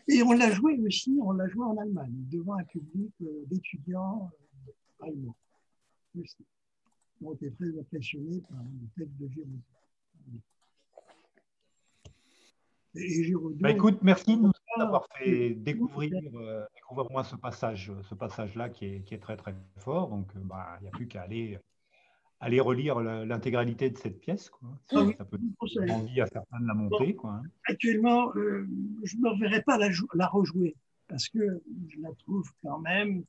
Et on l'a joué aussi, on l'a joué en Allemagne, devant un public d'étudiants allemands. Aussi. On était très impressionnés par le texte de Giraudot. Et Giraudot, écoute, merci de nous avoir fait découvrir moi ce passage-là qui est très très fort. Donc, il n'y a plus qu'à aller relire l'intégralité de cette pièce. Quoi. Ça peut donner envie à certains de la monter. Quoi. Actuellement, je ne me reverrai pas la rejouer parce que je la trouve quand même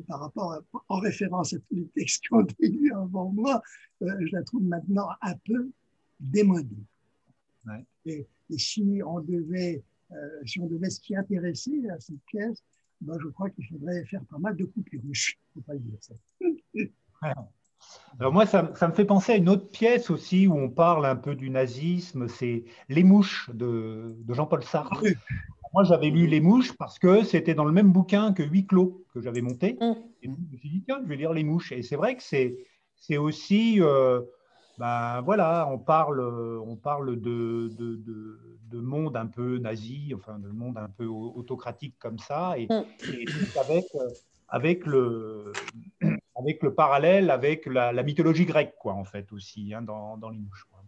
par rapport en référence à tous les textes qui ont été lus avant moi, je la trouve maintenant un peu démodée. Ouais. Et si on devait s'y intéresser à cette pièce, je crois qu'il faudrait faire pas mal de coupures. Mais je ne peux pas dire ça. Alors moi, ça me fait penser à une autre pièce aussi où on parle un peu du nazisme, c'est Les Mouches de Jean-Paul Sartre. Oui. Moi, j'avais lu Les Mouches parce que c'était dans le même bouquin que Huis clos que j'avais monté. Et donc, je me suis dit, tiens, je vais lire Les Mouches. Et c'est vrai que c'est aussi, voilà, on parle de monde un peu nazi, enfin de monde un peu autocratique comme ça, et avec le parallèle avec la mythologie grecque, quoi, en fait, aussi, hein, dans Les Mouches. Quoi.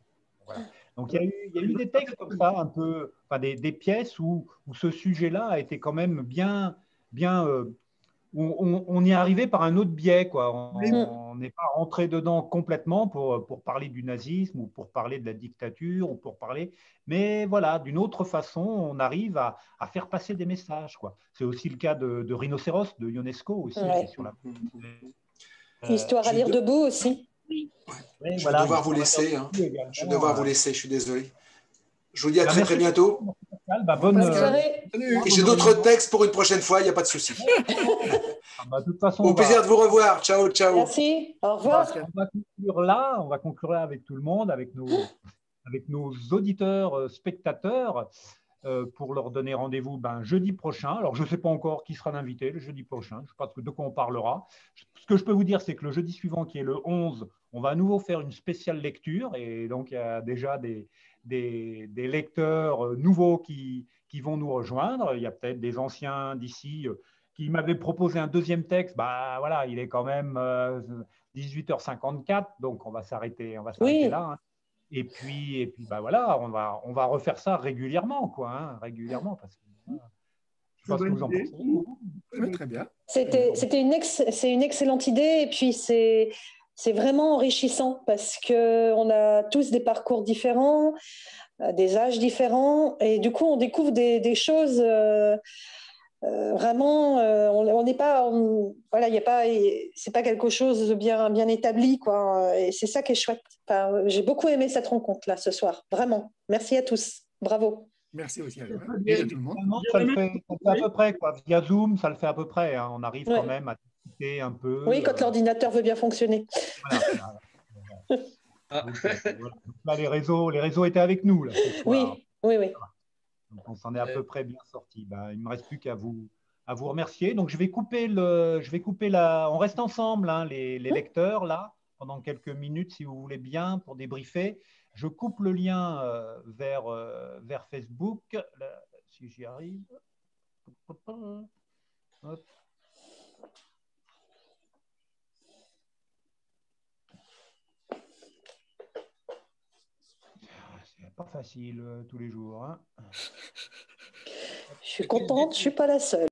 Voilà. Donc, il y a eu des textes comme ça, un peu, enfin, des pièces où ce sujet-là a été quand même bien on y est arrivé par un autre biais, quoi. Oui. On n'est pas rentré dedans complètement pour parler du nazisme ou pour parler de la dictature ou pour parler, mais voilà, d'une autre façon, on arrive à faire passer des messages, quoi. C'est aussi le cas de Rhinocéros, de Ionesco aussi, qui Ouais. est sur la. Histoire à lire debout aussi. Oui, Je vais voilà, devoir vous l'histoire laisser. Hein. également, Je vais devoir vous laisser, je suis désolé. Je vous dis à bah, très merci très bientôt. beaucoup, Pascal. Bah, Bonne Bonne soirée. Et j'ai d'autres textes pour une prochaine fois, il n'y a pas de souci. Ah, bah, de toute façon, Au plaisir de vous revoir. Ciao, ciao. Merci. Au revoir. on va conclure là avec tout le monde, avec nos auditeurs, spectateurs, pour leur donner rendez-vous jeudi prochain. Alors, je ne sais pas encore qui sera l'invité le jeudi prochain, je ne sais pas de quoi on parlera. Ce que je peux vous dire, c'est que le jeudi suivant, qui est le 11, on va à nouveau faire une spéciale lecture, et donc il y a déjà des lecteurs nouveaux qui vont nous rejoindre. Il y a peut-être des anciens d'ici qui m'avaient proposé un deuxième texte. Bah voilà, il est quand même 18h54, donc on va s'arrêter Oui. là. Hein. Et puis bah voilà, on va refaire ça régulièrement, quoi, hein, régulièrement, parce que je ne sais pas ce que vous en pensez. Oui, très bien. C'est une excellente idée, et puis c'est vraiment enrichissant parce qu'on a tous des parcours différents, des âges différents, et du coup on découvre des choses vraiment. On n'est pas, voilà, y a pas, c'est pas quelque chose de bien établi, quoi. Et c'est ça qui est chouette. Enfin, j'ai beaucoup aimé cette rencontre là ce soir, vraiment. Merci à tous, bravo. Merci aussi à tout Et le monde. ça le fait à peu près, quoi. Via Zoom, ça le fait à peu près. Hein. On arrive quand même à discuter un peu. Oui, quand l'ordinateur veut bien fonctionner. Voilà. Donc, là, les réseaux étaient avec nous là, ce soir. Oui. Donc, on s'en est à peu près bien sorti. Il ne me reste plus qu'à vous remercier. Donc, je vais couper on reste ensemble, hein, les lecteurs, là, pendant quelques minutes, si vous voulez bien, pour débriefer. Je coupe le lien vers Facebook, là, si j'y arrive. Hop. C'est pas facile tous les jours. Hein. Je suis contente, je ne suis pas la seule.